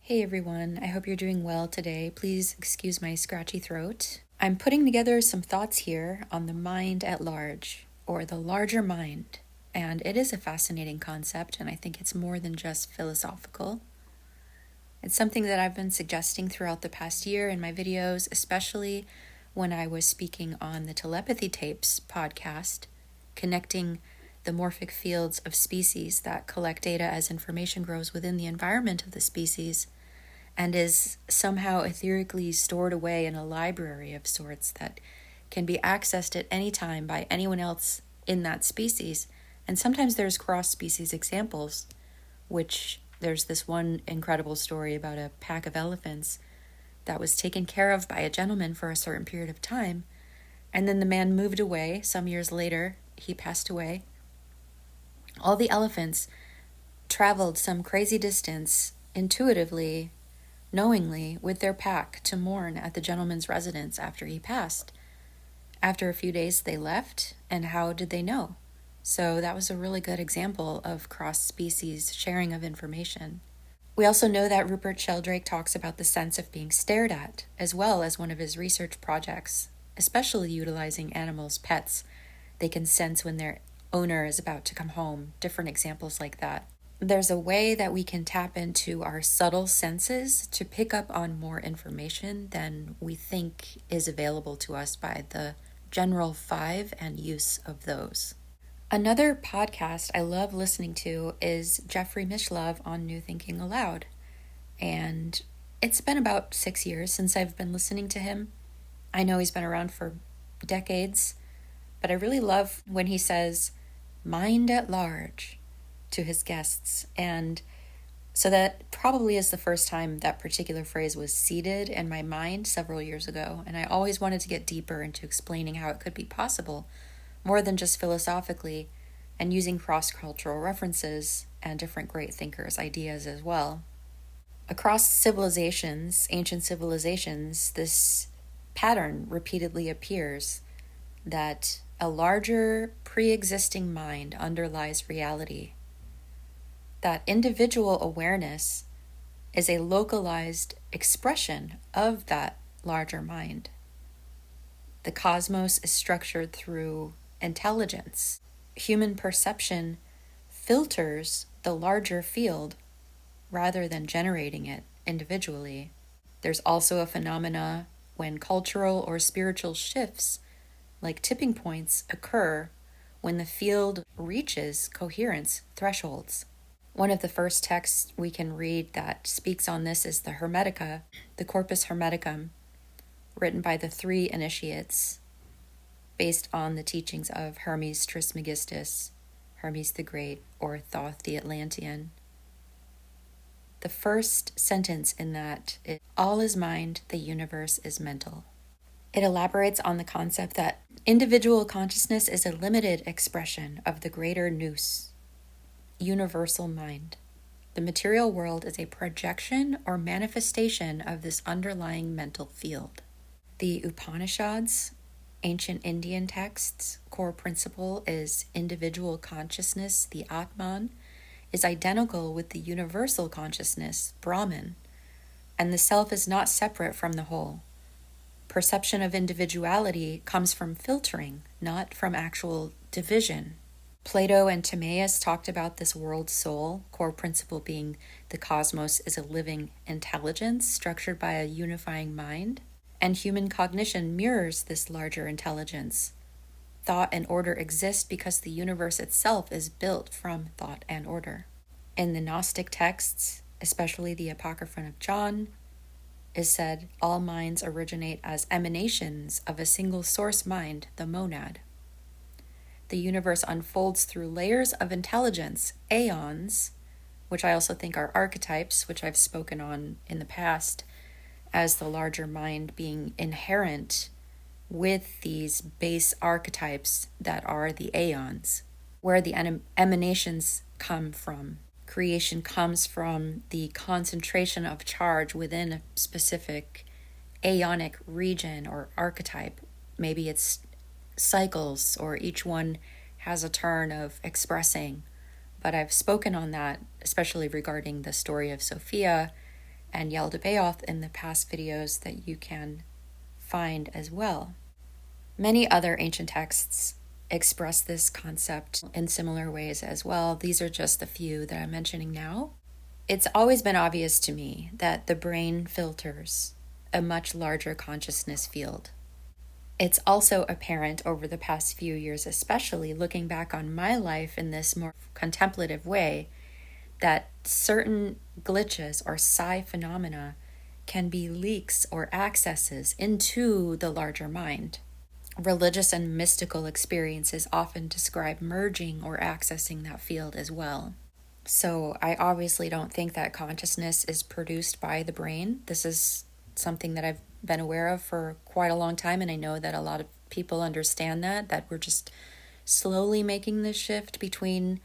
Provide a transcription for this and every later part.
Hey everyone, I hope you're doing well today. Please excuse my scratchy throat. I'm putting together some thoughts here on the mind at large, or the larger mind. And it is a fascinating concept, and I think it's more than just philosophical. It's something that I've been suggesting throughout the past year in my videos, especially when I was speaking on the Telepathy Tapes podcast, connecting the morphic fields of species that collect data as information grows within the environment of the species and is somehow etherically stored away in a library of sorts that can be accessed at any time by anyone else in that species. And sometimes there's cross-species examples, which there's this one incredible story about a pack of elephants that was taken care of by a gentleman for a certain period of time, and then the man moved away. Some years later, he passed away. All the elephants traveled some crazy distance intuitively, knowingly, with their pack to mourn at the gentleman's residence after he passed. After a few days, they left, and how did they know? So that was a really good example of cross-species sharing of information. We also know that Rupert Sheldrake talks about the sense of being stared at, as well as one of his research projects, especially utilizing animals, pets. They can sense when their owner is about to come home, different examples like that. There's a way that we can tap into our subtle senses to pick up on more information than we think is available to us by the general five and use of those. Another podcast I love listening to is Jeffrey Mishlove on New Thinking Aloud. And it's been about 6 years since I've been listening to him. I know he's been around for decades, but I really love when he says, "mind at large," to his guests. And so that probably is the first time that particular phrase was seeded in my mind several years ago. And I always wanted to get deeper into explaining how it could be possible, more than just philosophically, and using cross-cultural references and different great thinkers' ideas as well. Across civilizations, ancient civilizations, this pattern repeatedly appears that a larger pre-existing mind underlies reality. That individual awareness is a localized expression of that larger mind. The cosmos is structured through intelligence. Human perception filters the larger field rather than generating it individually. There's also a phenomena when cultural or spiritual shifts, like tipping points, occur when the field reaches coherence thresholds. One of the first texts we can read that speaks on this is the Hermetica, the Corpus Hermeticum, written by the three initiates, based on the teachings of Hermes Trismegistus, Hermes the Great, or Thoth the Atlantean. The first sentence in that is, "All is mind, the universe is mental." It elaborates on the concept that individual consciousness is a limited expression of the greater nous, universal mind. The material world is a projection or manifestation of this underlying mental field. The Upanishads, ancient Indian texts, core principle is individual consciousness, the Atman, is identical with the universal consciousness, Brahman, and the self is not separate from the whole. Perception of individuality comes from filtering, not from actual division. Plato and Timaeus talked about this world soul, core principle being the cosmos is a living intelligence structured by a unifying mind, and human cognition mirrors this larger intelligence. Thought and order exist because the universe itself is built from thought and order. In the Gnostic texts, especially the Apocryphon of John, is said all minds originate as emanations of a single source mind, the monad. The universe unfolds through layers of intelligence, aeons, which I also think are archetypes, which I've spoken on in the past, as the larger mind being inherent with these base archetypes that are the aeons, where the emanations come from. Creation comes from the concentration of charge within a specific aeonic region or archetype. Maybe it's cycles, or each one has a turn of expressing. But I've spoken on that, especially regarding the story of Sophia and Yaldabaoth in the past videos that you can find as well. Many other ancient texts express this concept in similar ways as well. These are just the few that I'm mentioning now. It's always been obvious to me that the brain filters a much larger consciousness field. It's also apparent over the past few years, especially looking back on my life in this more contemplative way, that certain glitches or psi phenomena can be leaks or accesses into the larger mind. Religious and mystical experiences often describe merging or accessing that field as well. So I obviously don't think that consciousness is produced by the brain. This is something that I've been aware of for quite a long time, and I know that a lot of people understand that we're just slowly making this shift between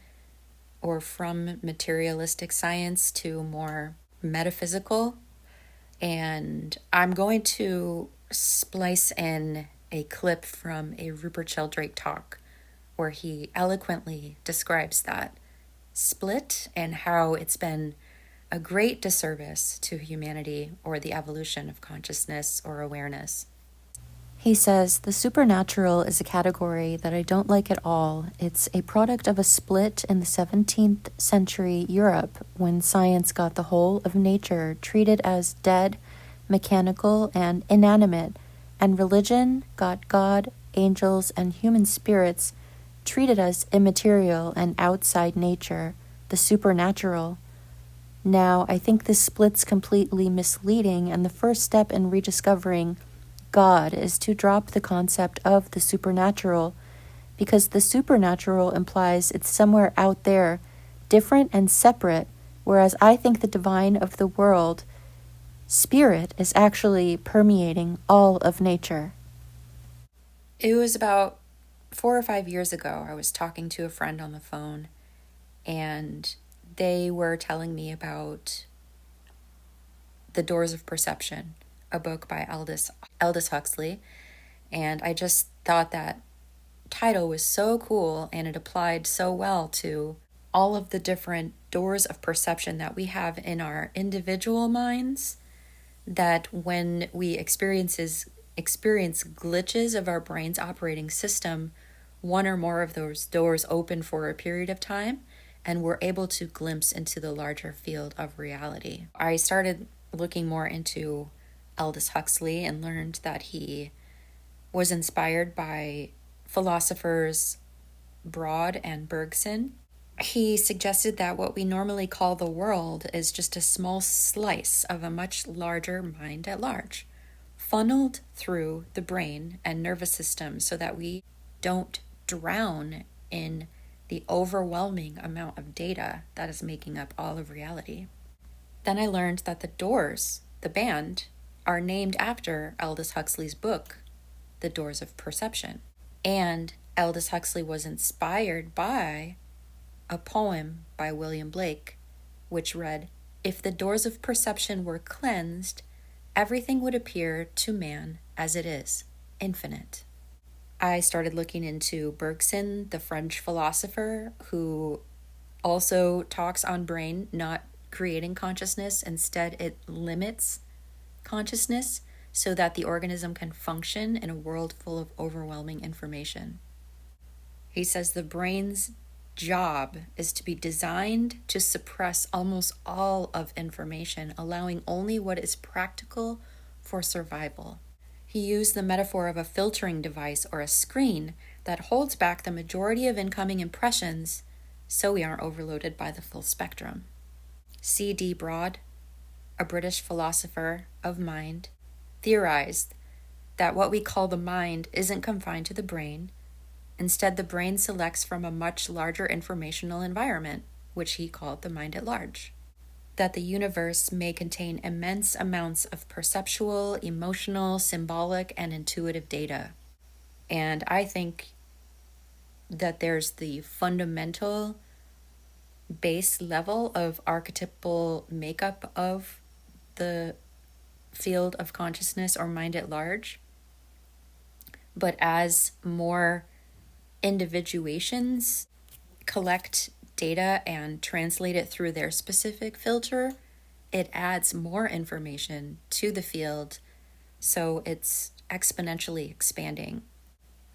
or from materialistic science to more metaphysical. And I'm going to splice in a clip from a Rupert Sheldrake talk where he eloquently describes that split and how it's been a great disservice to humanity or the evolution of consciousness or awareness. He says, the supernatural is a category that I don't like at all. It's a product of a split in the 17th century Europe when science got the whole of nature treated as dead, mechanical, and inanimate, and religion got God, angels, and human spirits treated as immaterial and outside nature, the supernatural. Now, I think this split's completely misleading, and the first step in rediscovering God is to drop the concept of the supernatural, because the supernatural implies it's somewhere out there, different and separate, whereas I think the divine of the world, spirit, is actually permeating all of nature. It was about 4 or 5 years ago, I was talking to a friend on the phone, and they were telling me about The Doors of Perception, a book by Aldous Huxley, and I just thought that title was so cool and it applied so well to all of the different doors of perception that we have in our individual minds, that when we experience glitches of our brain's operating system, one or more of those doors open for a period of time and we're able to glimpse into the larger field of reality. I started looking more into Aldous Huxley and learned that he was inspired by philosophers Broad and Bergson. He suggested that what we normally call the world is just a small slice of a much larger mind at large, funneled through the brain and nervous system so that we don't drown in the overwhelming amount of data that is making up all of reality. Then I learned that the Doors, the band, are named after Aldous Huxley's book, The Doors of Perception. And Aldous Huxley was inspired by a poem by William Blake, which read, "If the doors of perception were cleansed, everything would appear to man as it is, infinite." I started looking into Bergson, the French philosopher, who also talks on brain not creating consciousness. Instead, it limits consciousness so that the organism can function in a world full of overwhelming information. He says the brain's job is to be designed to suppress almost all of information, allowing only what is practical for survival. He used the metaphor of a filtering device or a screen that holds back the majority of incoming impressions so we aren't overloaded by the full spectrum. C.D. Broad, a British philosopher of mind, theorized that what we call the mind isn't confined to the brain. Instead, the brain selects from a much larger informational environment, which he called the mind at large. That the universe may contain immense amounts of perceptual, emotional, symbolic, and intuitive data. And I think that there's the fundamental base level of archetypal makeup of the field of consciousness or mind at large. But as more individuations collect data and translate it through their specific filter, it adds more information to the field, so it's exponentially expanding.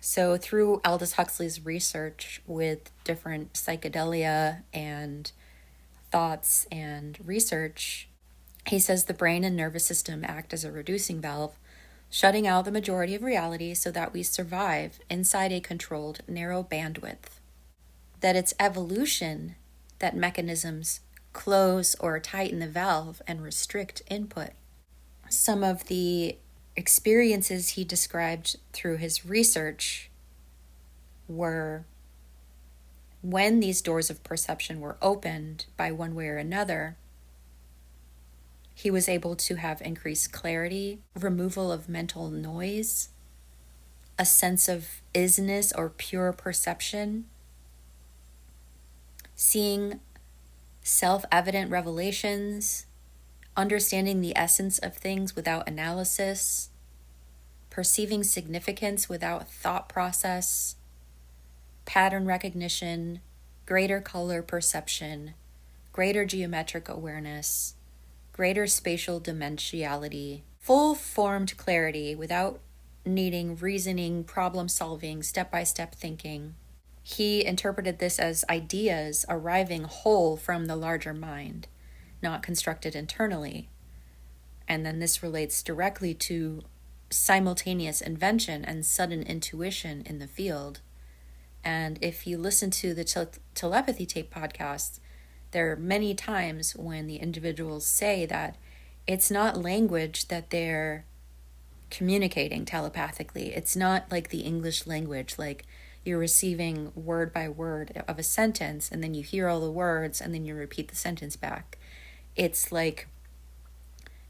So through Aldous Huxley's research with different psychedelia and thoughts and research, he says the brain and nervous system act as a reducing valve, shutting out the majority of reality so that we survive inside a controlled, narrow bandwidth. That it's evolution that mechanisms close or tighten the valve and restrict input. Some of the experiences he described through his research were when these doors of perception were opened by one way or another, he was able to have increased clarity, removal of mental noise, a sense of isness or pure perception, seeing self-evident revelations, understanding the essence of things without analysis, perceiving significance without thought process, pattern recognition, greater color perception, greater geometric awareness, greater spatial dimensionality, full-formed clarity without needing reasoning, problem-solving, step-by-step thinking. He interpreted this as ideas arriving whole from the larger mind, not constructed internally. And then this relates directly to simultaneous invention and sudden intuition in the field. And if you listen to the telepathy tape podcasts, there are many times when the individuals say that it's not language that they're communicating telepathically. It's not like the English language, like you're receiving word by word of a sentence and then you hear all the words and then you repeat the sentence back. It's like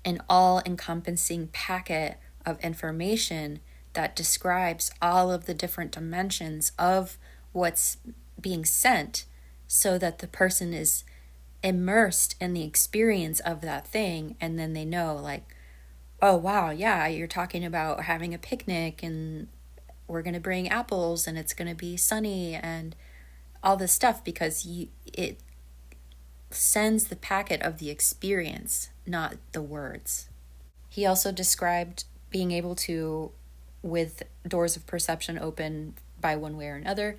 an all-encompassing packet of information that describes all of the different dimensions of what's being sent so that the person is immersed in the experience of that thing, and then they know, like, oh wow, yeah, you're talking about having a picnic and we're going to bring apples and it's going to be sunny and all this stuff, because it sends the packet of the experience, not the words. He also described being able to, with doors of perception open by one way or another,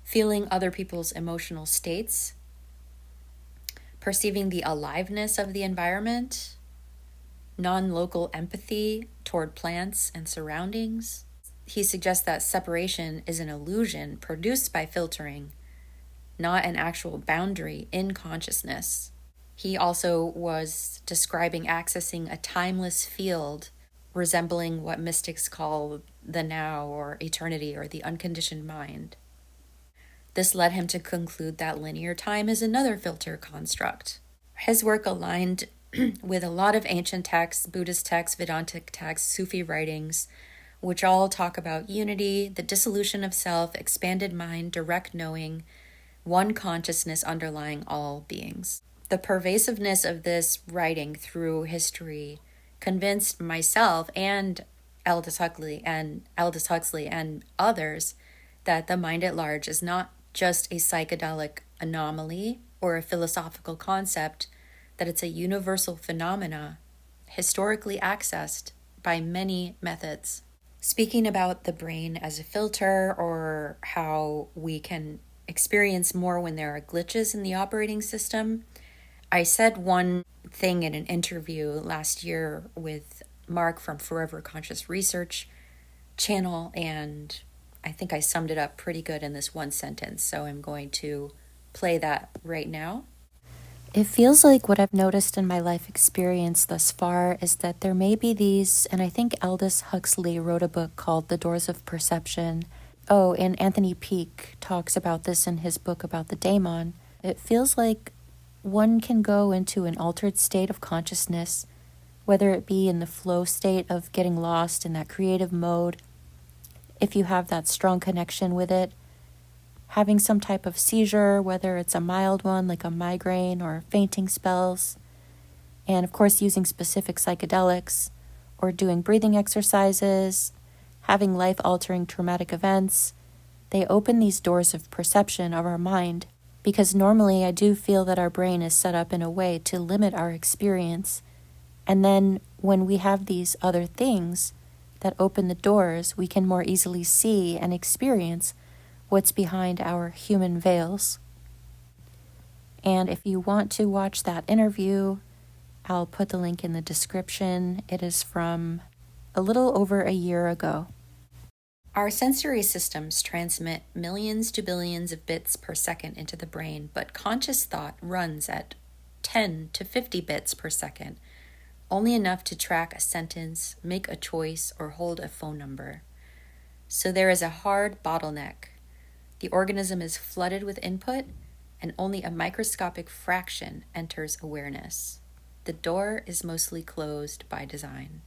feeling other people's emotional states, perceiving the aliveness of the environment, non-local empathy toward plants and surroundings. He suggests that separation is an illusion produced by filtering, not an actual boundary in consciousness. He also was describing accessing a timeless field resembling what mystics call the now or eternity or the unconditioned mind. This led him to conclude that linear time is another filter construct. His work aligned with a lot of ancient texts, Buddhist texts, Vedantic texts, Sufi writings, which all talk about unity, the dissolution of self, expanded mind, direct knowing, one consciousness underlying all beings. The pervasiveness of this writing through history convinced myself and Aldous Huxley and others that the mind at large is not just a psychedelic anomaly or a philosophical concept, that it's a universal phenomena historically accessed by many methods. Speaking about the brain as a filter, or how we can experience more when there are glitches in the operating system, I said one thing in an interview last year with Mark from Forever Conscious Research channel, and I think I summed it up pretty good in this one sentence, so I'm going to play that right now. It feels like what I've noticed in my life experience thus far is that there may be these, and I think Aldous Huxley wrote a book called The Doors of Perception. Oh, and Anthony Peake talks about this in his book about the daemon. It feels like one can go into an altered state of consciousness, whether it be in the flow state of getting lost in that creative mode, if you have that strong connection with it, having some type of seizure, whether it's a mild one like a migraine or fainting spells, and of course using specific psychedelics, or doing breathing exercises, having life-altering traumatic events. They open these doors of perception of our mind. Because normally I do feel that our brain is set up in a way to limit our experience. And then when we have these other things that open the doors, we can more easily see and experience what's behind our human veils. And if you want to watch that interview, I'll put the link in the description. It is from a little over a year ago. Our sensory systems transmit millions to billions of bits per second into the brain, but conscious thought runs at 10 to 50 bits per second, only enough to track a sentence, make a choice, or hold a phone number. So there is a hard bottleneck. The organism is flooded with input, and only a microscopic fraction enters awareness. The door is mostly closed by design.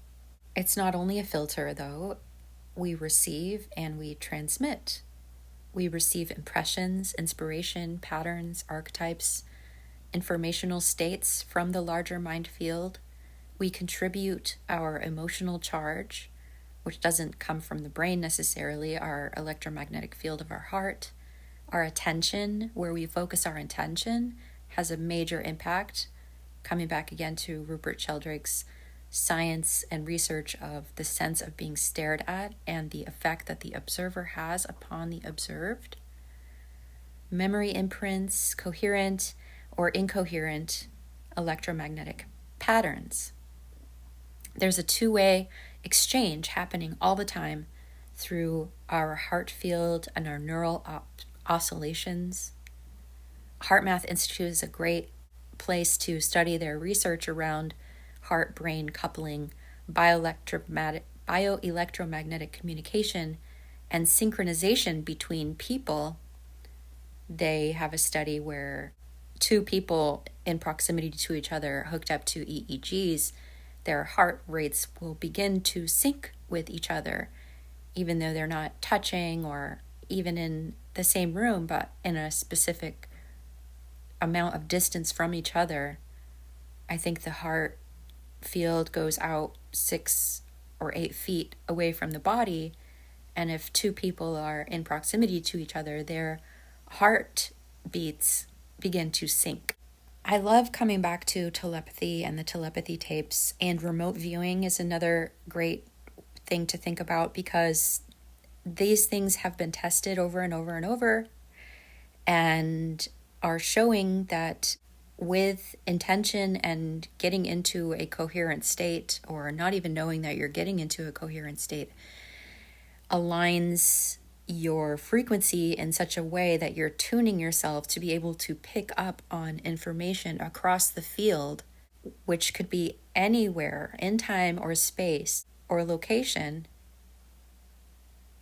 It's not only a filter, though. We receive and we transmit. We receive impressions, inspiration, patterns, archetypes, informational states from the larger mind field. We contribute our emotional charge, which doesn't come from the brain necessarily, our electromagnetic field of our heart. Our attention, where we focus our intention, has a major impact. Coming back again to Rupert Sheldrake's science and research of the sense of being stared at and the effect that the observer has upon the observed. Memory imprints, coherent or incoherent electromagnetic patterns. There's a two-way exchange happening all the time through our heart field and our neural oscillations. HeartMath Institute is a great place to study their research around heart-brain coupling, bioelectromagnetic communication, and synchronization between people. They have a study where two people in proximity to each other hooked up to EEGs, their heart rates will begin to sync with each other, even though they're not touching or even in the same room, but in a specific amount of distance from each other. I think the heart field goes out 6 or 8 feet away from the body, and if two people are in proximity to each other, their heart beats begin to sync. I love coming back to telepathy and the telepathy tapes, and remote viewing is another great thing to think about, because these things have been tested over and over and over and are showing that with intention and getting into a coherent state, or not even knowing that you're getting into a coherent state, aligns your frequency in such a way that you're tuning yourself to be able to pick up on information across the field, which could be anywhere in time or space or location,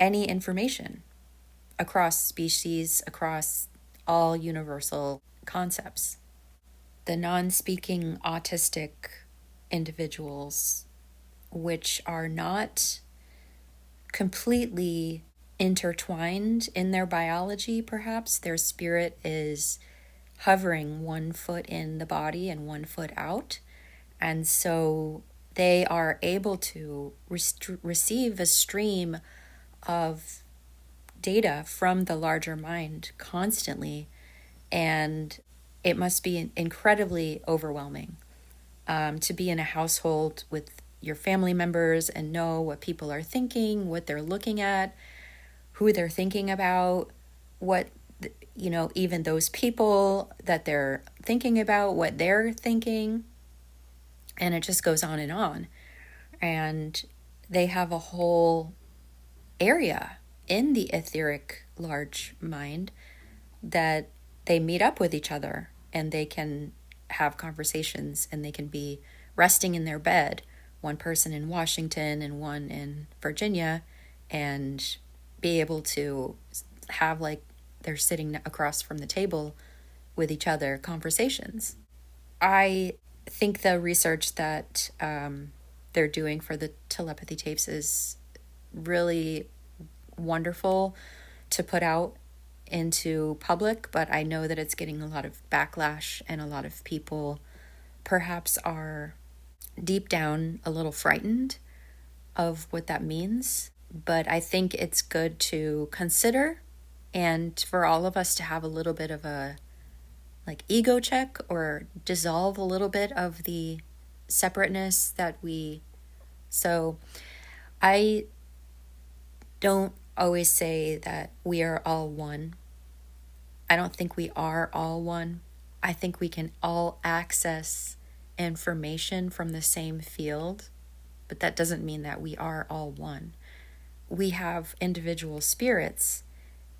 any information across species, across all universal concepts. The non-speaking autistic individuals, which are not completely intertwined in their biology, perhaps their spirit is hovering 1 foot in the body and 1 foot out, and so they are able to receive a stream of data from the larger mind constantly, and it must be incredibly overwhelming to be in a household with your family members and know what people are thinking, what they're looking at, who they're thinking about, what, even those people that they're thinking about, what they're thinking. And it just goes on and on. And they have a whole area in the etheric large mind that they meet up with each other, and they can have conversations, and they can be resting in their bed, one person in Washington and one in Virginia, and be able to have, like, they're sitting across from the table with each other, conversations. I think the research that they're doing for the telepathy tapes is really wonderful to put out into public, but I know that it's getting a lot of backlash, and a lot of people perhaps are deep down a little frightened of what that means. But I think it's good to consider, and for all of us to have a little bit of a like ego check or dissolve a little bit of the separateness that so I don't always say that we are all one. I don't think we are all one. I think we can all access information from the same field, but that doesn't mean that we are all one. We have individual spirits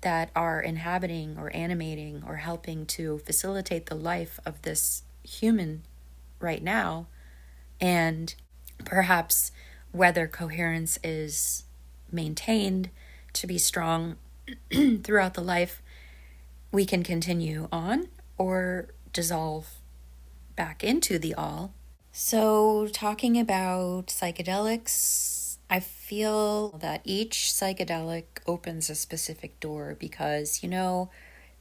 that are inhabiting or animating or helping to facilitate the life of this human right now. And perhaps whether coherence is maintained to be strong throughout the life, we can continue on or dissolve back into the all. So, talking about psychedelics, I feel that each psychedelic opens a specific door because,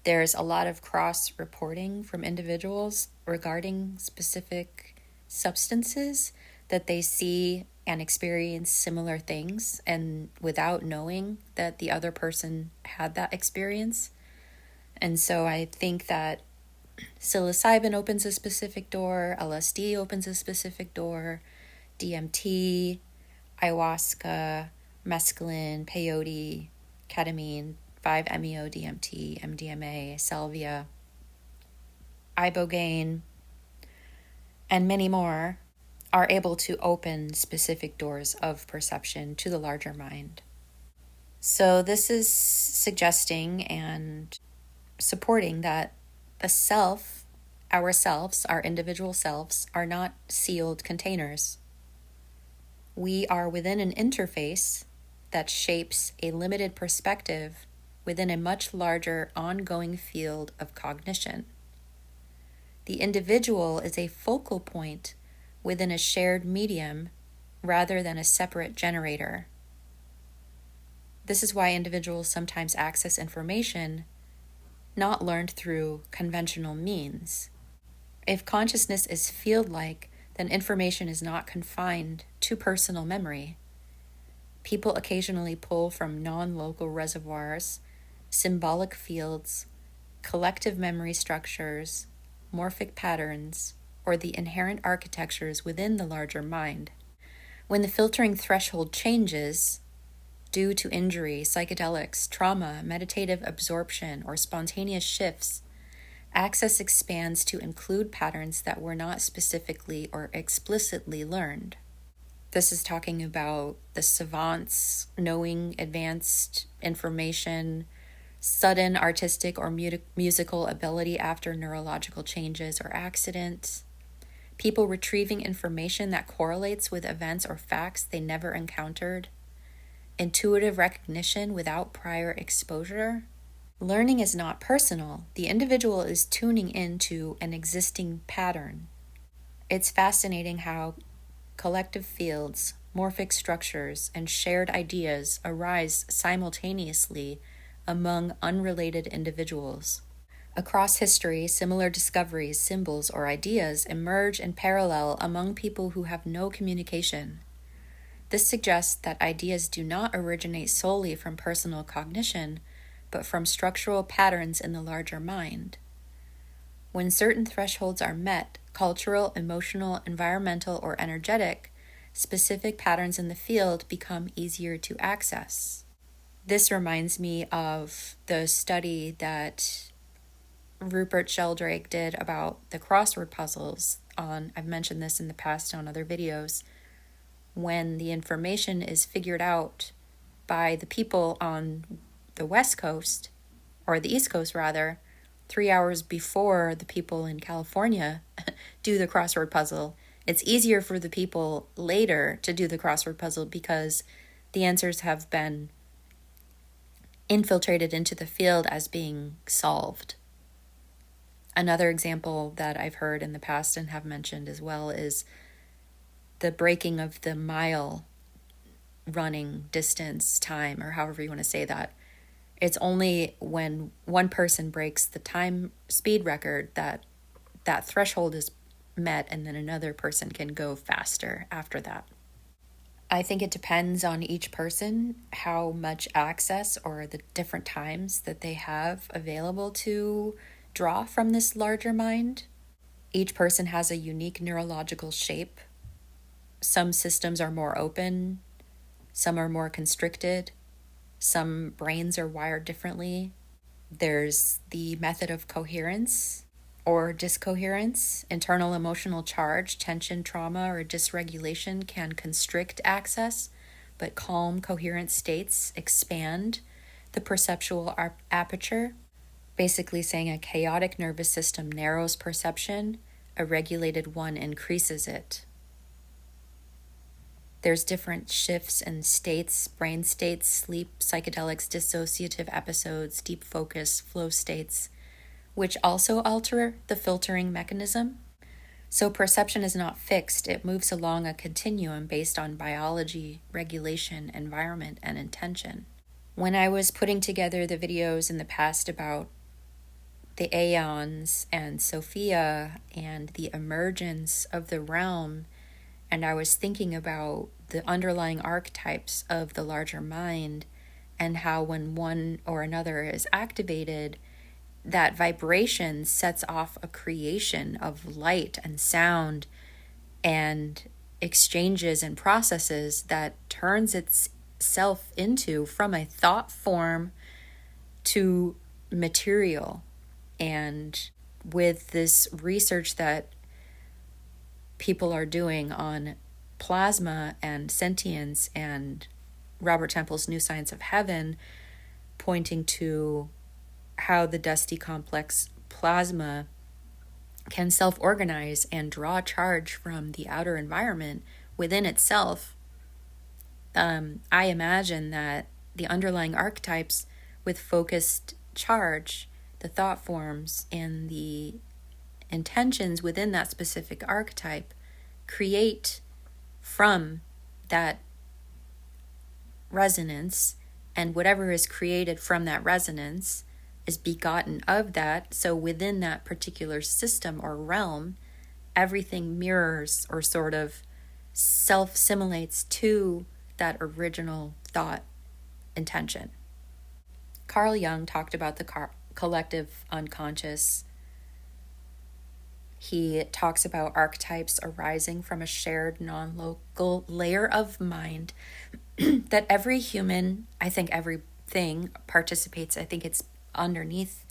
there's a lot of cross reporting from individuals regarding specific substances that they see and experience similar things, and without knowing that the other person had that experience. And so I think that psilocybin opens a specific door, LSD opens a specific door, DMT, ayahuasca, mescaline, peyote, ketamine, 5-MeO-DMT, MDMA, salvia, ibogaine, and many more are able to open specific doors of perception to the larger mind. So this is suggesting and supporting that the self, ourselves, our individual selves, are not sealed containers. We are within an interface that shapes a limited perspective within a much larger ongoing field of cognition. The individual is a focal point within a shared medium rather than a separate generator. This is why individuals sometimes access information not learned through conventional means. If consciousness is field-like, then information is not confined to personal memory. People occasionally pull from non-local reservoirs, symbolic fields, collective memory structures, morphic patterns, or the inherent architectures within the larger mind. When the filtering threshold changes, due to injury, psychedelics, trauma, meditative absorption, or spontaneous shifts, access expands to include patterns that were not specifically or explicitly learned. This is talking about the savants knowing advanced information, sudden artistic or musical ability after neurological changes or accidents, people retrieving information that correlates with events or facts they never encountered, intuitive recognition without prior exposure. Learning is not personal. The individual is tuning into an existing pattern. It's fascinating how collective fields, morphic structures, and shared ideas arise simultaneously among unrelated individuals. Across history, similar discoveries, symbols, or ideas emerge in parallel among people who have no communication. This suggests that ideas do not originate solely from personal cognition, but from structural patterns in the larger mind. When certain thresholds are met, cultural, emotional, environmental, or energetic, specific patterns in the field become easier to access. This reminds me of the study that Rupert Sheldrake did about the crossword puzzles I've mentioned this in the past on other videos. When the information is figured out by the people on the West Coast, or the East Coast rather, 3 hours before the people in California do the crossword puzzle, it's easier for the people later to do the crossword puzzle because the answers have been infiltrated into the field as being solved. Another example that I've heard in the past and have mentioned as well is the breaking of the mile running distance time, or however you want to say that. It's only when one person breaks the time speed record that that threshold is met, and then another person can go faster after that. I think it depends on each person how much access or the different times that they have available to draw from this larger mind. Each person has a unique neurological shape. Some systems are more open, some are more constricted, some brains are wired differently. There's the method of coherence or discoherence. Internal emotional charge, tension, trauma, or dysregulation can constrict access, but calm, coherent states expand the perceptual aperture. Basically saying a chaotic nervous system narrows perception, a regulated one increases it. There's different shifts in states, brain states, sleep, psychedelics, dissociative episodes, deep focus, flow states, which also alter the filtering mechanism. So perception is not fixed. It moves along a continuum based on biology, regulation, environment, and intention. When I was putting together the videos in the past about the aeons and Sophia and the emergence of the realm, and I was thinking about the underlying archetypes of the larger mind and how when one or another is activated, that vibration sets off a creation of light and sound and exchanges and processes that turns itself into from a thought form to material. And with this research that people are doing on plasma and sentience and Robert Temple's New Science of Heaven, pointing to how the dusty complex plasma can self-organize and draw charge from the outer environment within itself, I imagine that the underlying archetypes with focused charge, the thought forms and the intentions within that specific archetype create from that resonance, and whatever is created from that resonance is begotten of that. So within that particular system or realm, everything mirrors or sort of self-simulates to that original thought intention. Carl Jung talked about the collective unconscious. He talks about archetypes arising from a shared non-local layer of mind that every human, I think everything participates. I think it's underneath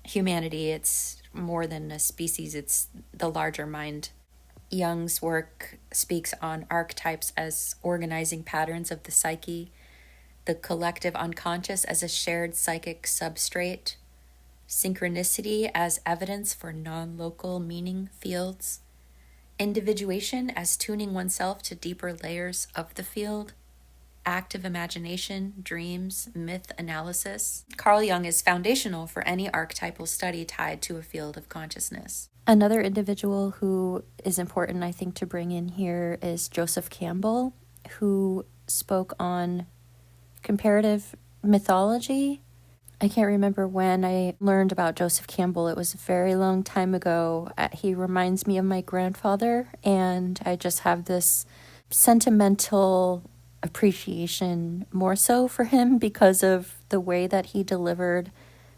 humanity. It's more than a species. It's the larger mind. Jung's work speaks on archetypes as organizing patterns of the psyche, the collective unconscious as a shared psychic substrate, synchronicity as evidence for non-local meaning fields, individuation as tuning oneself to deeper layers of the field, active imagination, dreams, myth analysis. Carl Jung is foundational for any archetypal study tied to a field of consciousness. Another individual who is important, I think, to bring in here is Joseph Campbell, who spoke on comparative mythology. I can't remember when I learned about Joseph Campbell. It was a very long time ago. He reminds me of my grandfather, and I just have this sentimental appreciation more so for him because of the way that he delivered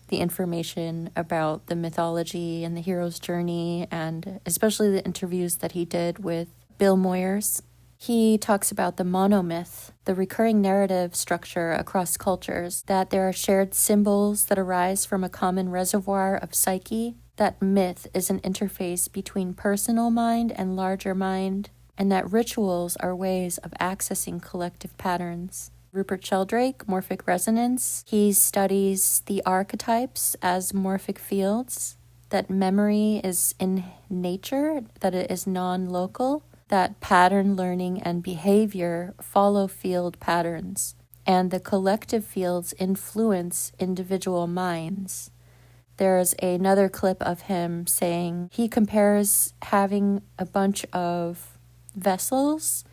the information about the mythology and the hero's journey, and especially the interviews that he did with Bill Moyers. He talks about the monomyth, the recurring narrative structure across cultures, that there are shared symbols that arise from a common reservoir of psyche, that myth is an interface between personal mind and larger mind, and that rituals are ways of accessing collective patterns. Rupert Sheldrake, Morphic Resonance, he studies the archetypes as morphic fields, that memory is in nature, that it is non-local, that pattern learning and behavior follow field patterns, and the collective fields influence individual minds. There's another clip of him saying he compares having a bunch of vessels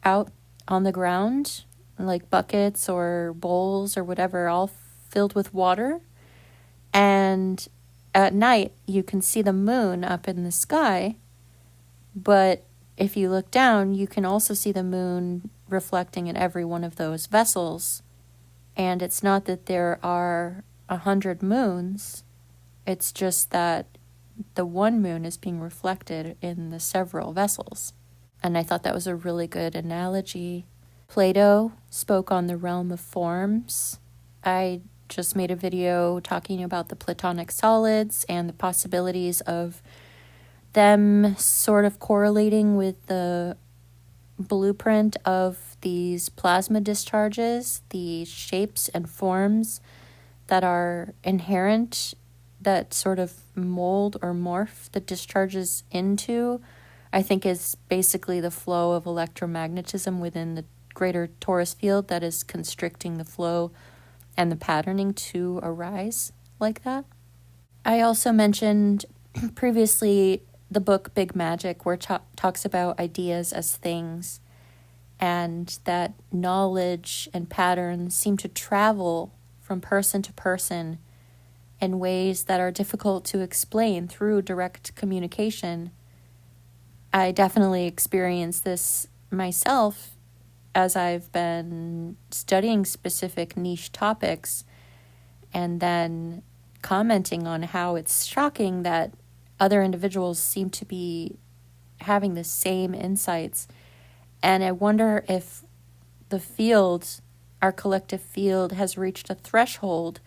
out on the ground, like buckets or bowls or whatever, all filled with water, and at night you can see the moon up in the sky, but if you look down, you can also see the moon reflecting in every one of those vessels. And it's not that there are 100 moons. It's just that the one moon is being reflected in the several vessels. And I thought that was a really good analogy. Plato spoke on the realm of forms. I just made a video talking about the Platonic solids and the possibilities of them sort of correlating with the blueprint of these plasma discharges, the shapes and forms that are inherent, that sort of mold or morph the discharges into, I think is basically the flow of electromagnetism within the greater torus field that is constricting the flow and the patterning to arise like that. I also mentioned previously the book Big Magic, where it talks about ideas as things, and that knowledge and patterns seem to travel from person to person in ways that are difficult to explain through direct communication. I definitely experienced this myself as I've been studying specific niche topics and then commenting on how it's shocking that other individuals seem to be having the same insights. And I wonder if the field, our collective field, has reached a threshold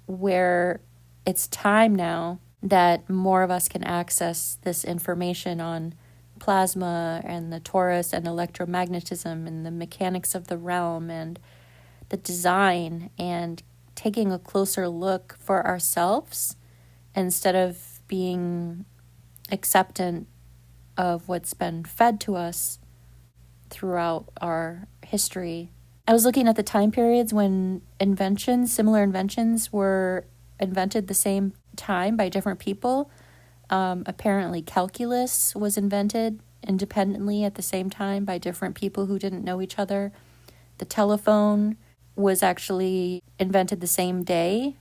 where it's time now that more of us can access this information on plasma and the torus and electromagnetism and the mechanics of the realm and the design, and taking a closer look for ourselves instead of being acceptant of what's been fed to us throughout our history. I was looking at the time periods when similar inventions were invented the same time by different people. Apparently calculus was invented independently at the same time by different people who didn't know each other. The telephone was actually invented the same day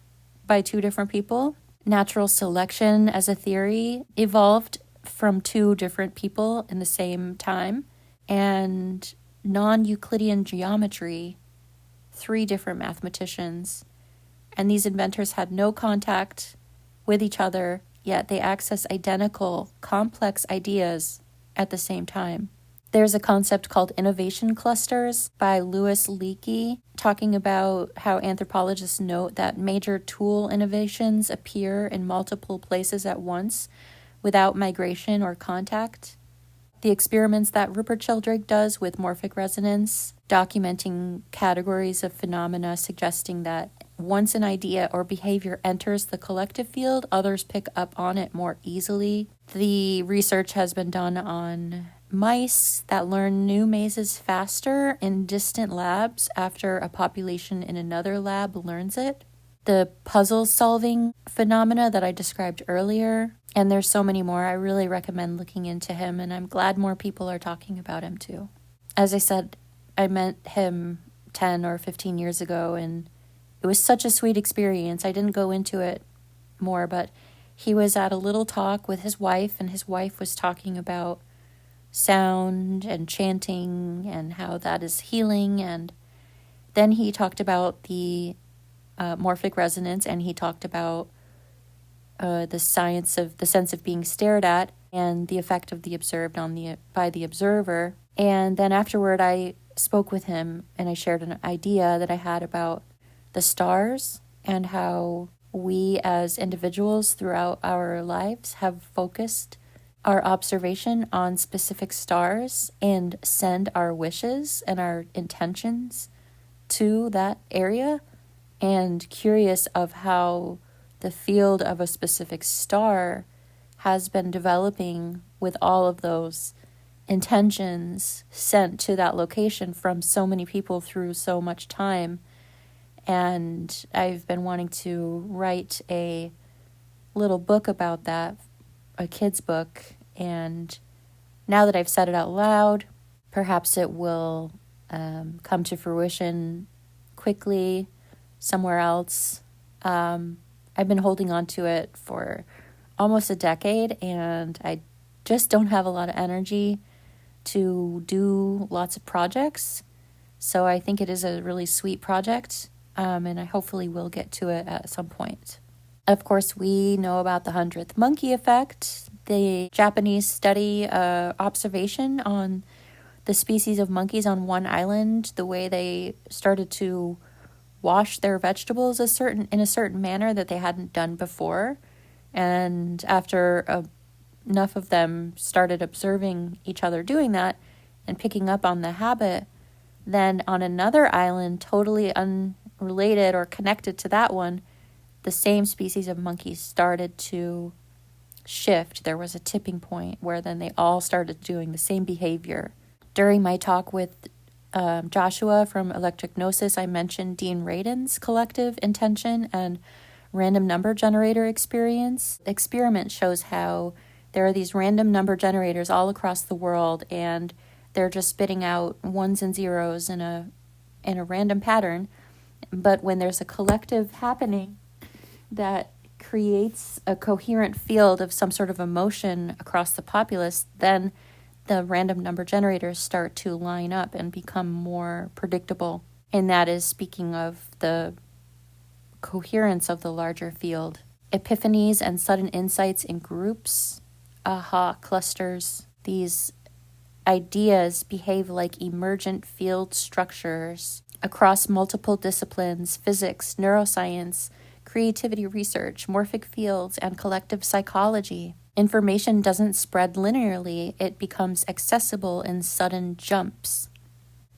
by two different people. Natural selection as a theory evolved from two different people in the same time. And non-Euclidean geometry, 3 different mathematicians. And these inventors had no contact with each other, yet they access identical, complex ideas at the same time. There's a concept called innovation clusters by Louis Leakey, talking about how anthropologists note that major tool innovations appear in multiple places at once without migration or contact. The experiments that Rupert Sheldrake does with morphic resonance, documenting categories of phenomena suggesting that once an idea or behavior enters the collective field, others pick up on it more easily. The research has been done on mice that learn new mazes faster in distant labs after a population in another lab learns it. The puzzle solving phenomena that I described earlier, and there's so many more. I really recommend looking into him, and I'm glad more people are talking about him too. As I said, I met him 10 or 15 years ago, and it was such a sweet experience. I didn't go into it more, but he was at a little talk with his wife, and his wife was talking about sound and chanting and how that is healing. And then he talked about the morphic resonance, and he talked about the science of the sense of being stared at and the effect of the observed by the observer. And then afterward, I spoke with him and I shared an idea that I had about the stars and how we as individuals throughout our lives have focused our observation on specific stars and send our wishes and our intentions to that area, and curious of how the field of a specific star has been developing with all of those intentions sent to that location from so many people through so much time. And I've been wanting to write a little book about that, a kid's book. And now that I've said it out loud, perhaps it will come to fruition quickly somewhere else. I've been holding on to it for almost a decade, and I just don't have a lot of energy to do lots of projects. So I think it is a really sweet project, and I hopefully will get to it at some point. Of course, we know about the 100th monkey effect, the Japanese study observation on the species of monkeys on one island, the way they started to wash their vegetables in a certain manner that they hadn't done before. And after enough of them started observing each other doing that and picking up on the habit, then on another island, totally unrelated or connected to that one, the same species of monkeys started to shift. There was a tipping point where then they all started doing the same behavior. During my talk with Joshua from Electric Gnosis, I mentioned Dean Radin's collective intention and random number generator experience. The experiment shows how there are these random number generators all across the world, and they're just spitting out ones and zeros in a random pattern. But when there's a collective happening that creates a coherent field of some sort of emotion across the populace, then the random number generators start to line up and become more predictable. And that is speaking of the coherence of the larger field. Epiphanies and sudden insights in groups, aha clusters. These ideas behave like emergent field structures across multiple disciplines: physics, neuroscience, creativity research, morphic fields, and collective psychology. Information doesn't spread linearly, it becomes accessible in sudden jumps.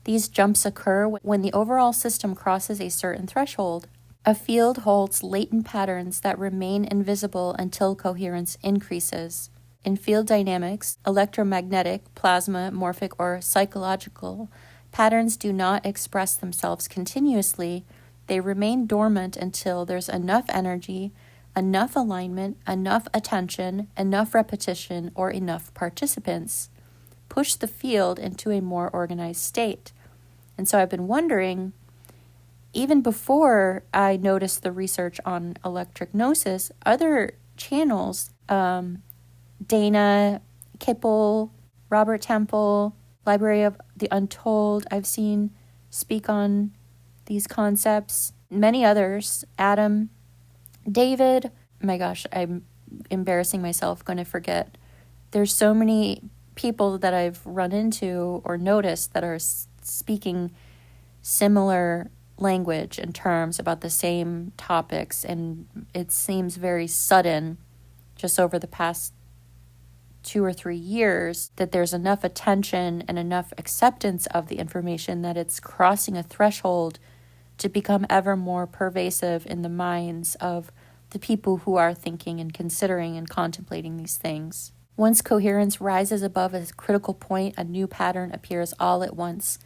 These jumps occur when the overall system crosses a certain threshold. A field holds latent patterns that remain invisible until coherence increases. In field dynamics, electromagnetic, plasma, morphic, or psychological, patterns do not express themselves continuously. They remain dormant until there's enough energy, enough alignment, enough attention, enough repetition, or enough participants. Push the field into a more organized state. And so I've been wondering, even before I noticed the research on electric gnosis, other channels, Dana, Kippel, Robert Temple, Library of the Untold, I've seen speak on these concepts. Many others, Adam, David, my gosh, I'm embarrassing myself, going to forget. There's so many people that I've run into or noticed that are speaking similar language and terms about the same topics, and it seems very sudden just over the past 2 or 3 years that there's enough attention and enough acceptance of the information that it's crossing a threshold to become ever more pervasive in the minds of the people who are thinking and considering and contemplating these things. Once coherence rises above a critical point, a new pattern appears all at once.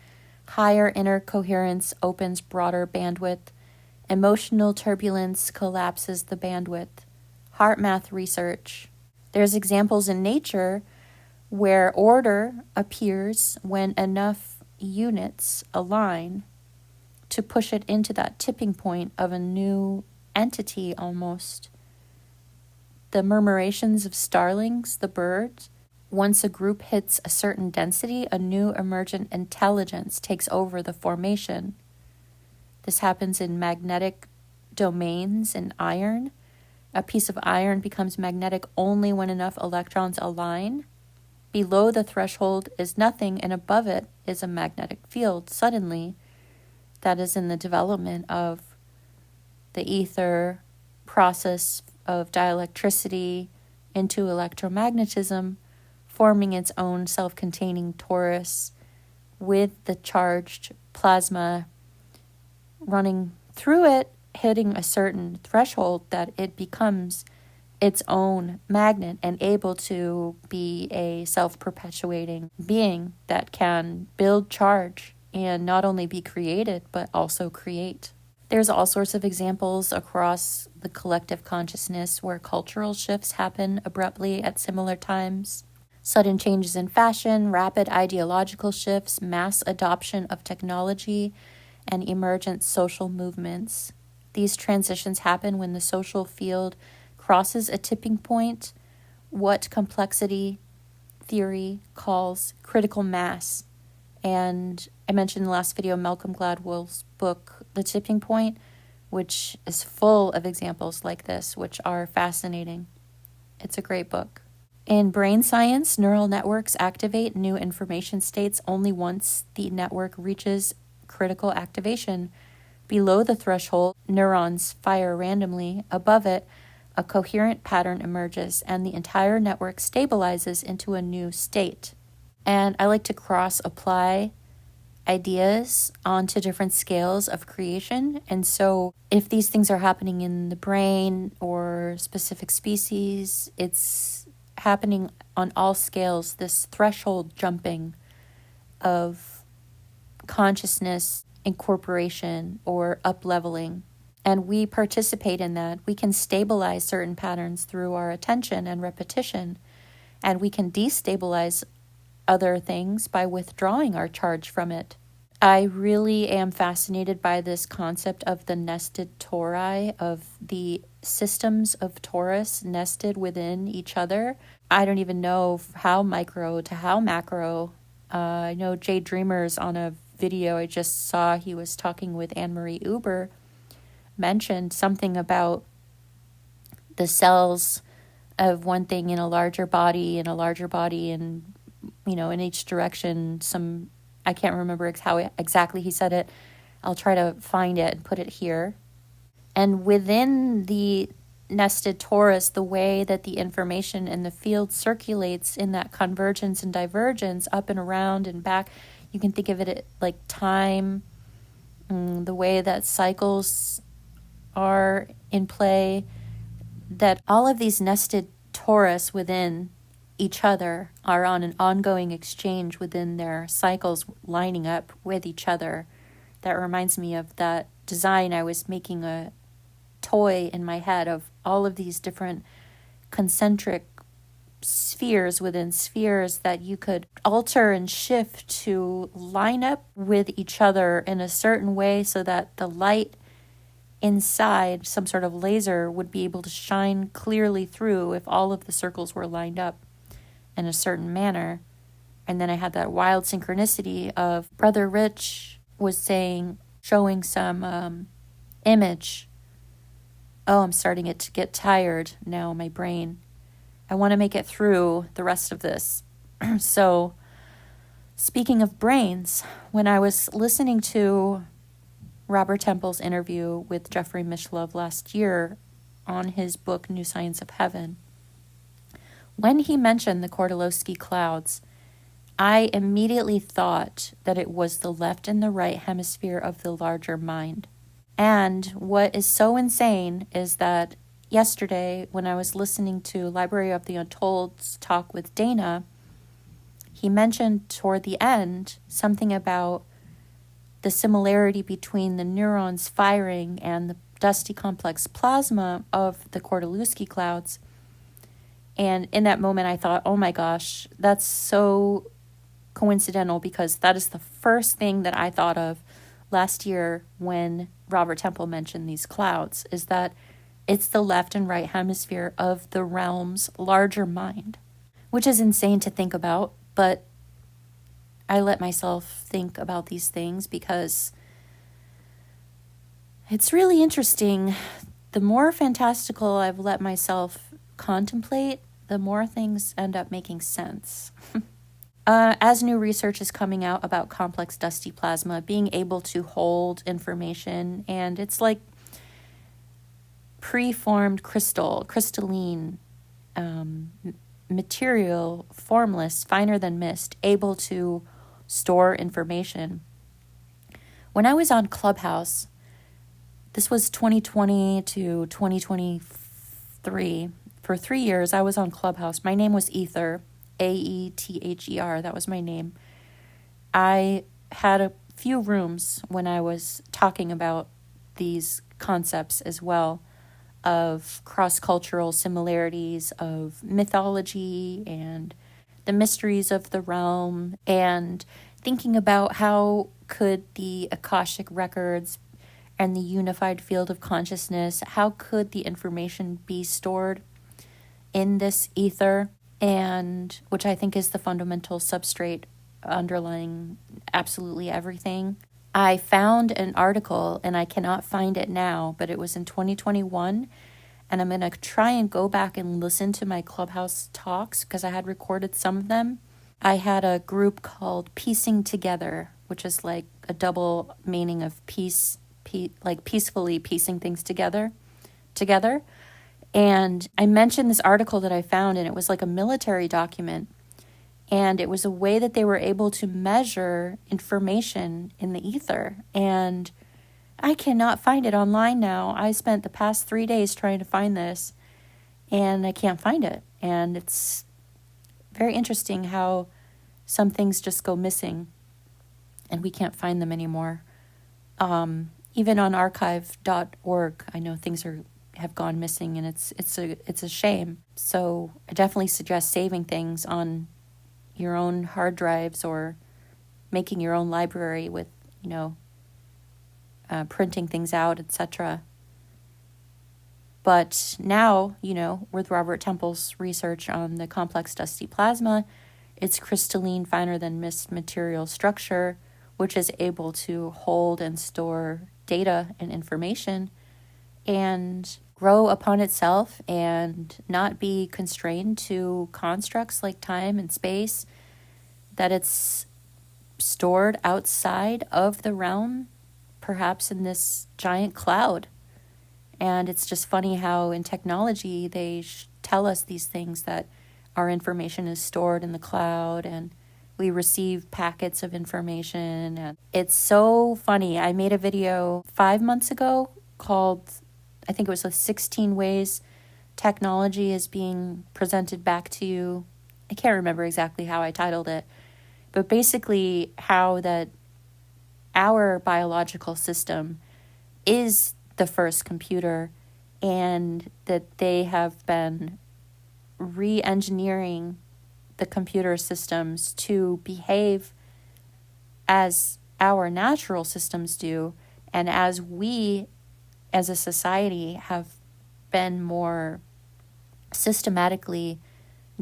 Higher inner coherence opens broader bandwidth. Emotional turbulence collapses the bandwidth. Heart math research. There's examples in nature where order appears when enough units align to push it into that tipping point of a new entity almost. The murmurations of starlings, the birds. Once a group hits a certain density, a new emergent intelligence takes over the formation. This happens in magnetic domains in iron. A piece of iron becomes magnetic only when enough electrons align. Below the threshold is nothing, and above it is a magnetic field. Suddenly, that is in the development of the ether process of dielectricity into electromagnetism, forming its own self-containing torus with the charged plasma running through it, hitting a certain threshold that it becomes its own magnet and able to be a self-perpetuating being that can build charge and not only be created, but also create. There's all sorts of examples across the collective consciousness where cultural shifts happen abruptly at similar times. Sudden changes in fashion, rapid ideological shifts, mass adoption of technology, and emergent social movements. These transitions happen when the social field crosses a tipping point, what complexity theory calls critical mass. And I mentioned in the last video Malcolm Gladwell's book, The Tipping Point, which is full of examples like this, which are fascinating. It's a great book. In brain science, neural networks activate new information states only once the network reaches critical activation. Below the threshold, neurons fire randomly. Above it, a coherent pattern emerges, and the entire network stabilizes into a new state. And I like to cross-apply ideas onto different scales of creation. And so if these things are happening in the brain or specific species, it's happening on all scales, this threshold jumping of consciousness incorporation or up-leveling. And we participate in that. We can stabilize certain patterns through our attention and repetition, and we can destabilize other things by withdrawing our charge from it. I really am fascinated by this concept of the nested tori, of the systems of torus nested within each other. I don't even know how micro to how macro. I know Jay Dreamer's on a video I just saw, he was talking with Anne-Marie Uber, mentioned something about the cells of one thing in a larger body, and in each direction, I can't remember how exactly he said it. I'll try to find it and put it here. And within the nested torus, the way that the information in the field circulates in that convergence and divergence, up and around and back, you can think of it like time, the way that cycles are in play, that all of these nested torus within each other are on an ongoing exchange within their cycles, lining up with each other. That reminds me of that design. I was making a toy in my head of all of these different concentric spheres within spheres that you could alter and shift to line up with each other in a certain way so that the light inside some sort of laser would be able to shine clearly through if all of the circles were lined up in a certain manner. And then I had that wild synchronicity of Brother Rich was showing some image. Oh, I'm starting to get tired now, my brain. I want to make it through the rest of this. So, speaking of brains, when I was listening to Robert Temple's interview with Jeffrey Mishlove last year on his book, New Science of Heaven, when he mentioned the Kordylowski clouds, I immediately thought that it was the left and the right hemisphere of the larger mind. And what is so insane is that yesterday, when I was listening to Library of the Untold's talk with Dana, he mentioned toward the end something about the similarity between the neurons firing and the dusty complex plasma of the Kordylowski clouds. And in that moment, I thought, oh my gosh, that's so coincidental, because that is the first thing that I thought of last year when Robert Temple mentioned these clouds, is that it's the left and right hemisphere of the realm's larger mind, which is insane to think about, but I let myself think about these things because it's really interesting. The more fantastical I've let myself contemplate, the more things end up making sense. As new research is coming out about complex dusty plasma, being able to hold information, and it's like preformed crystalline material, formless, finer than mist, able to store information. When I was on Clubhouse, this was 2020 to 2023. For 3 years, I was on Clubhouse. My name was Ether, Aether. That was my name. I had a few rooms when I was talking about these concepts as well, of cross-cultural similarities of mythology and the mysteries of the realm, and thinking about how could the Akashic records and the unified field of consciousness, how could the information be stored in this ether, and which I think is the fundamental substrate underlying absolutely everything. I found an article, and I cannot find it now, but it was in 2021, and I'm going to try and go back and listen to my Clubhouse talks because I had recorded some of them. I had a group called Piecing Together, which is like a double meaning of peace, like peacefully piecing things together. And I mentioned this article that I found, and it was like a military document. And it was a way that they were able to measure information in the ether. And I cannot find it online now. I spent the past 3 days trying to find this, and I can't find it. And it's very interesting how some things just go missing, and we can't find them anymore. Even on archive.org, I know things have gone missing, and it's a shame. So I definitely suggest saving things on your own hard drives or making your own library with, printing things out, etc. But now, with Robert Temple's research on the complex dusty plasma, its crystalline, finer than mist material structure, which is able to hold and store data and information and grow upon itself and not be constrained to constructs like time and space, that it's stored outside of the realm, perhaps in this giant cloud. And it's just funny how in technology they tell us these things, that our information is stored in the cloud and we receive packets of information. And it's so funny. I made a video 5 months ago called, I think it was 16 ways technology is being presented back to you. I can't remember exactly how I titled it, but basically how that our biological system is the first computer, and that they have been re-engineering the computer systems to behave as our natural systems do, and as we as a society have been more systematically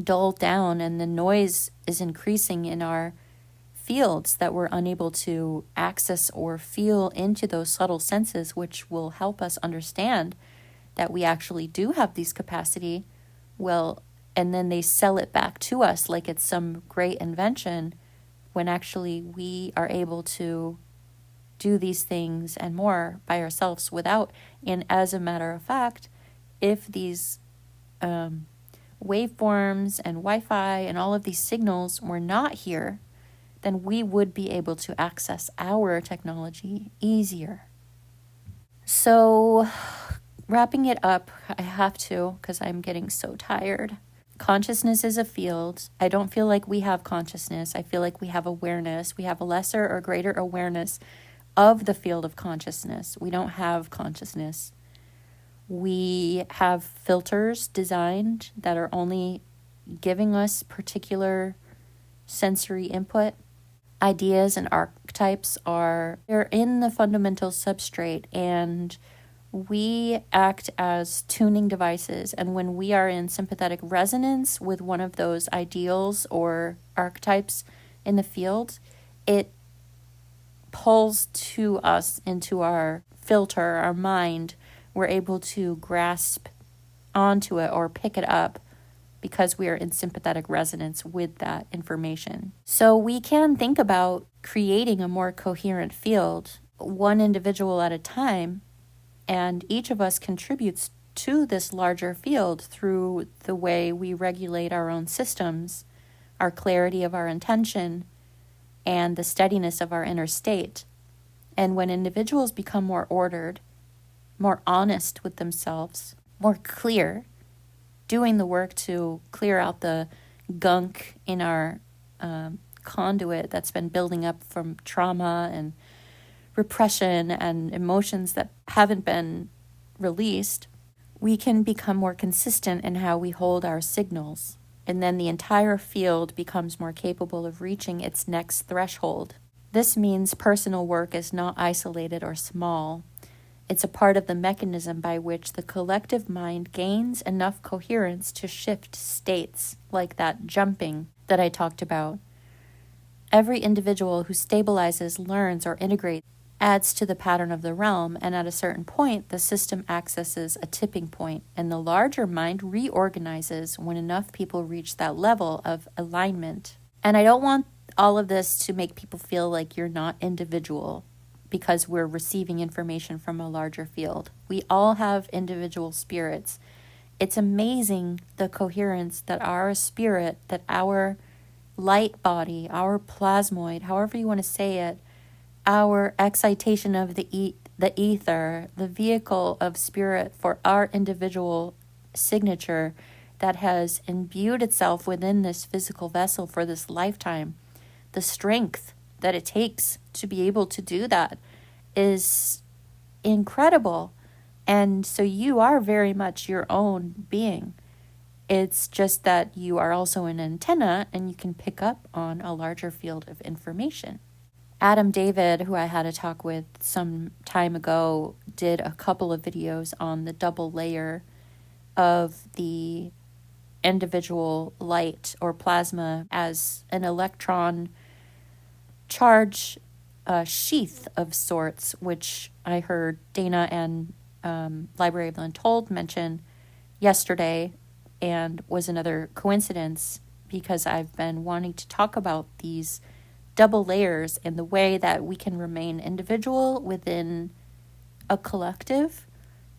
dulled down, and the noise is increasing in our fields that we're unable to access or feel into those subtle senses, which will help us understand that we actually do have these capacity. Well, and then they sell it back to us like it's some great invention, when actually we are able to do these things and more by ourselves without. And as a matter of fact, if these waveforms and Wi-Fi and all of these signals were not here, then we would be able to access our technology easier. So, wrapping it up, I have to, because I'm getting so tired. Consciousness is a field. I don't feel like we have consciousness. I feel like we have awareness. We have a lesser or greater awareness of the field of consciousness. We don't have consciousness. We have filters designed that are only giving us particular sensory input. Ideas and archetypes they're in the fundamental substrate, and we act as tuning devices. And when we are in sympathetic resonance with one of those ideals or archetypes in the field, it pulls to us into our filter, our mind. We're able to grasp onto it or pick it up because we are in sympathetic resonance with that information. So we can think about creating a more coherent field, one individual at a time, and each of us contributes to this larger field through the way we regulate our own systems, our clarity of our intention, and the steadiness of our inner state. And when individuals become more ordered, more honest with themselves, more clear, doing the work to clear out the gunk in our conduit that's been building up from trauma and repression and emotions that haven't been released, we can become more consistent in how we hold our signals. And then the entire field becomes more capable of reaching its next threshold. This means personal work is not isolated or small. It's a part of the mechanism by which the collective mind gains enough coherence to shift states, like that jumping that I talked about. Every individual who stabilizes, learns, or integrates adds to the pattern of the realm, and at a certain point, the system accesses a tipping point, and the larger mind reorganizes when enough people reach that level of alignment. And I don't want all of this to make people feel like you're not individual because we're receiving information from a larger field. We all have individual spirits. It's amazing the coherence that our spirit, that our light body, our plasmoid, however you want to say it, our excitation of the ether, the vehicle of spirit for our individual signature that has imbued itself within this physical vessel for this lifetime. The strength that it takes to be able to do that is incredible. And so you are very much your own being. It's just that you are also an antenna and you can pick up on a larger field of information. Adam David, who I had a talk with some time ago, did a couple of videos on the double layer of the individual light or plasma as an electron charge sheath of sorts, which I heard Dana and Library of the Untold mention yesterday, and was another coincidence because I've been wanting to talk about these double layers and the way that we can remain individual within a collective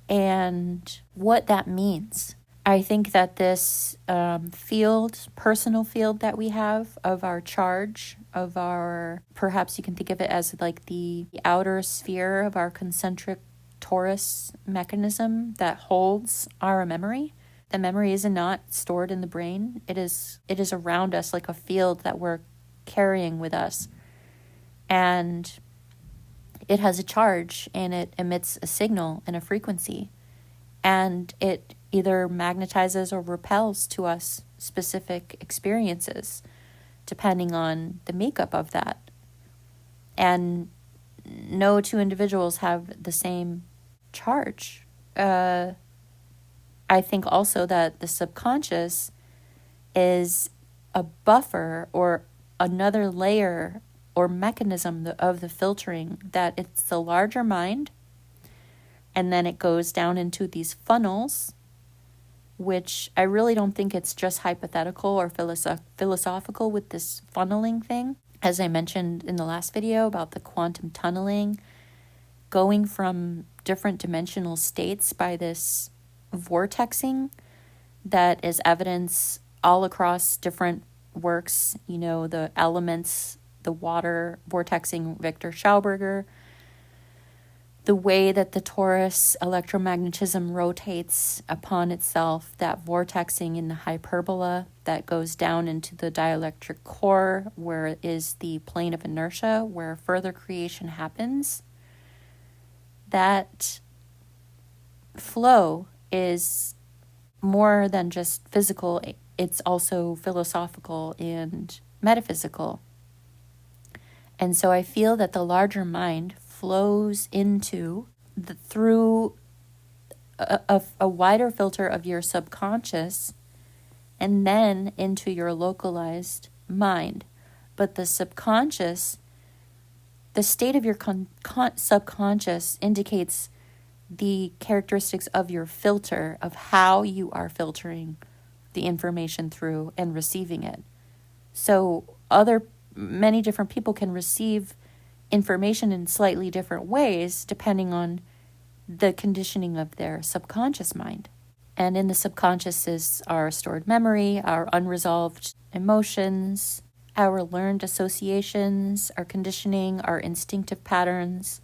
and what that means. I think that this personal field that we have of our charge, of our, perhaps you can think of it as like the outer sphere of our concentric torus mechanism that holds our memory. The memory is not stored in the brain. It is around us like a field that we're carrying with us. And it has a charge and it emits a signal and a frequency. And it either magnetizes or repels to us specific experiences, depending on the makeup of that. And no two individuals have the same charge. I think also that the subconscious is a buffer or another layer or mechanism of the filtering, that it's the larger mind, and then it goes down into these funnels, which I really don't think it's just hypothetical or philosophical with this funneling thing. As I mentioned in the last video about the quantum tunneling, going from different dimensional states by this vortexing that is evidence all across different works, the elements, the water vortexing, Victor Schauberger, the way that the torus electromagnetism rotates upon itself, that vortexing in the hyperbola that goes down into the dielectric core, where is the plane of inertia, where further creation happens. That flow is more than just physical, it's also philosophical and metaphysical. And so I feel that the larger mind flows into through a wider filter of your subconscious and then into your localized mind. But the subconscious, the state of your subconscious indicates the characteristics of your filter, of how you are filtering the information through and receiving it. So many different people can receive information in slightly different ways depending on the conditioning of their subconscious mind. And in the subconscious is our stored memory, our unresolved emotions, our learned associations, our conditioning, our instinctive patterns,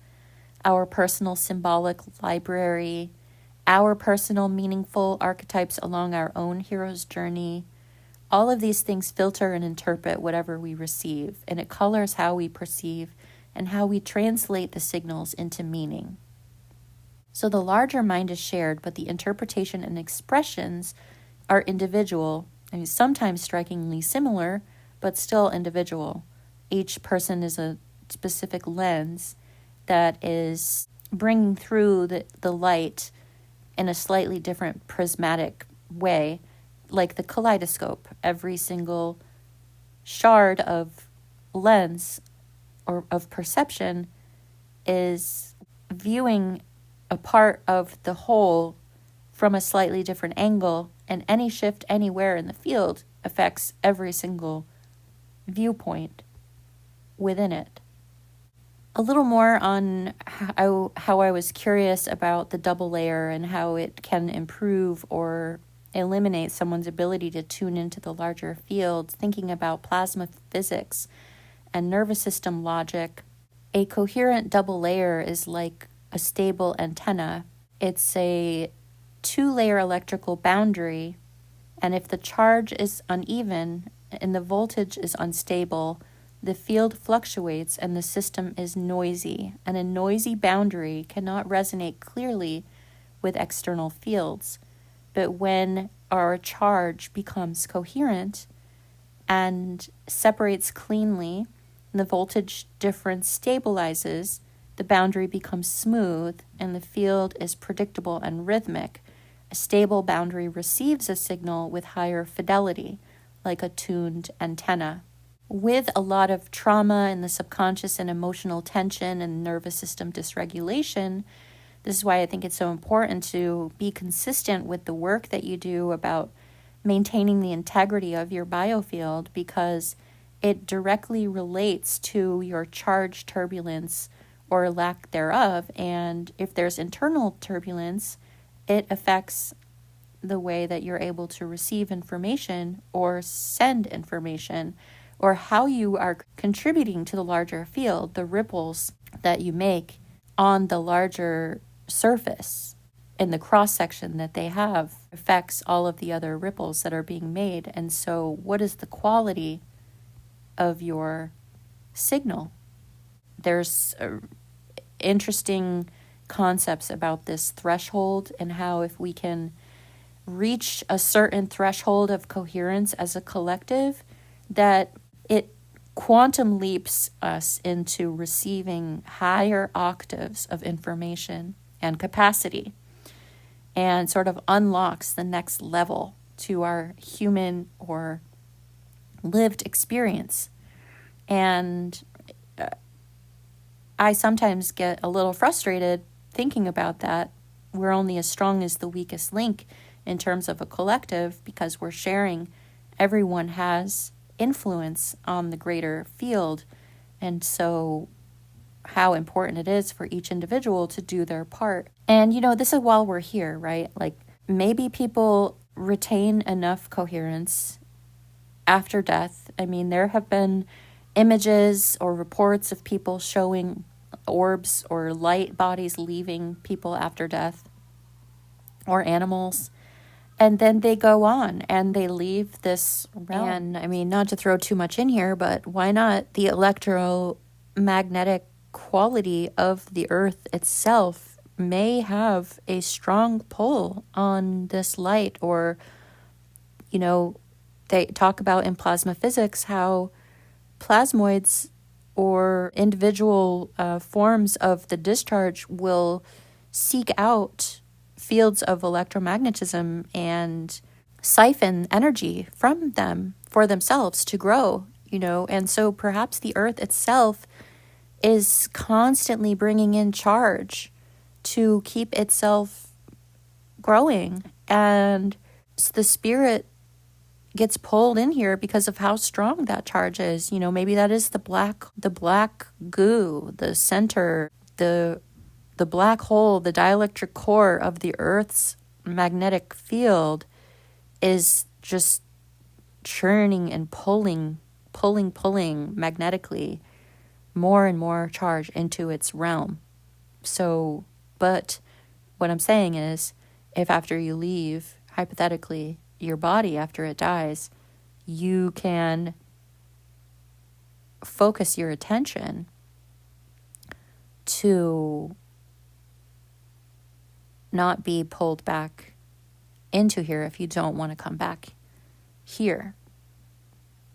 our personal symbolic library, our personal meaningful archetypes along our own hero's journey. All of these things filter and interpret whatever we receive, and it colors how we perceive and how we translate the signals into meaning. So the larger mind is shared, but the interpretation and expressions are individual, sometimes strikingly similar, but still individual. Each person is a specific lens that is bringing through the light in a slightly different prismatic way, like the kaleidoscope. Every single shard of lens or of perception is viewing a part of the whole from a slightly different angle, and any shift anywhere in the field affects every single viewpoint within it. A little more on how I was curious about the double layer and how it can improve or eliminate someone's ability to tune into the larger fields, thinking about plasma physics and nervous system logic. A coherent double layer is like a stable antenna. It's a 2-layer electrical boundary, and if the charge is uneven and the voltage is unstable, the field fluctuates and the system is noisy, and a noisy boundary cannot resonate clearly with external fields. But when our charge becomes coherent and separates cleanly, the voltage difference stabilizes, the boundary becomes smooth, and the field is predictable and rhythmic. A stable boundary receives a signal with higher fidelity, like a tuned antenna. With a lot of trauma in the subconscious and emotional tension and nervous system dysregulation, this is why I think it's so important to be consistent with the work that you do about maintaining the integrity of your biofield, because it directly relates to your charge turbulence or lack thereof. And if there's internal turbulence, it affects the way that you're able to receive information or send information, or how you are contributing to the larger field, the ripples that you make on the larger surface in the cross-section that they have affects all of the other ripples that are being made. And so what is the quality of your signal? There's interesting concepts about this threshold and how if we can reach a certain threshold of coherence as a collective, that it quantum leaps us into receiving higher octaves of information and capacity, and sort of unlocks the next level to our human or lived experience. And I sometimes get a little frustrated thinking about that. We're only as strong as the weakest link in terms of a collective, because we're sharing. Everyone has influence on the greater field. And so how important it is for each individual to do their part. And, this is while we're here, right? Like, maybe people retain enough coherence after death. I mean, there have been images or reports of people showing orbs or light bodies leaving people after death, or animals. And then they go on and they leave this realm. And I mean, not to throw too much in here, but why not the electromagnetic quality of the earth itself may have a strong pull on this light? Or, they talk about in plasma physics how plasmoids or individual forms of the discharge will seek out fields of electromagnetism and siphon energy from them for themselves to grow, and so perhaps the earth itself is constantly bringing in charge to keep itself growing, and the spirit gets pulled in here because of how strong that charge is. Maybe that is the black goo, the center, the black hole, the dielectric core of the Earth's magnetic field is just churning and pulling magnetically more and more charge into its realm. So, but what I'm saying is, if after you leave, hypothetically, your body after it dies, you can focus your attention to not be pulled back into here if you don't want to come back here.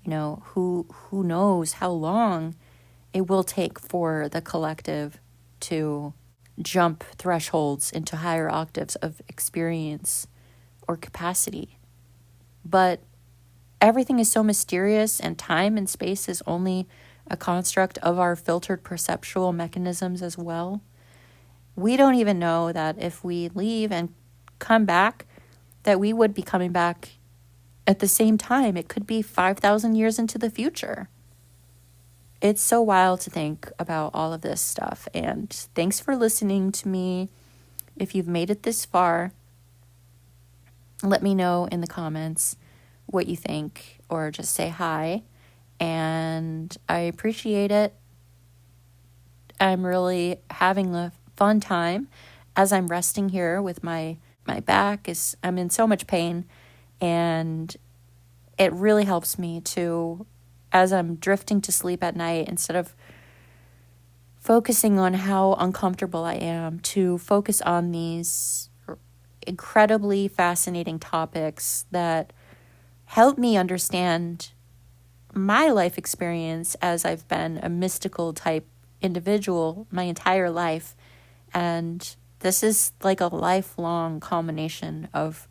Who knows how long it will take for the collective to jump thresholds into higher octaves of experience or capacity. But everything is so mysterious, and time and space is only a construct of our filtered perceptual mechanisms as well. We don't even know that if we leave and come back, that we would be coming back at the same time. It could be 5,000 years into the future. It's so wild to think about all of this stuff. And thanks for listening to me. If you've made it this far, let me know in the comments what you think, or just say hi. And I appreciate it. I'm really having a fun time as I'm resting here with my back. I'm in so much pain, and it really helps me to, as I'm drifting to sleep at night, instead of focusing on how uncomfortable I am, to focus on these incredibly fascinating topics that help me understand my life experience, as I've been a mystical type individual my entire life. And this is like a lifelong culmination of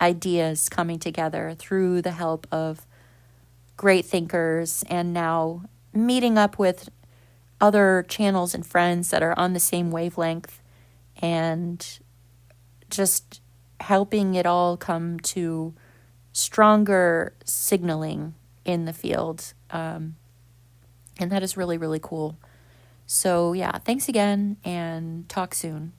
ideas coming together through the help of great thinkers, and now meeting up with other channels and friends that are on the same wavelength, and just helping it all come to stronger signaling in the field. And that is really, really cool. So yeah, thanks again, and talk soon.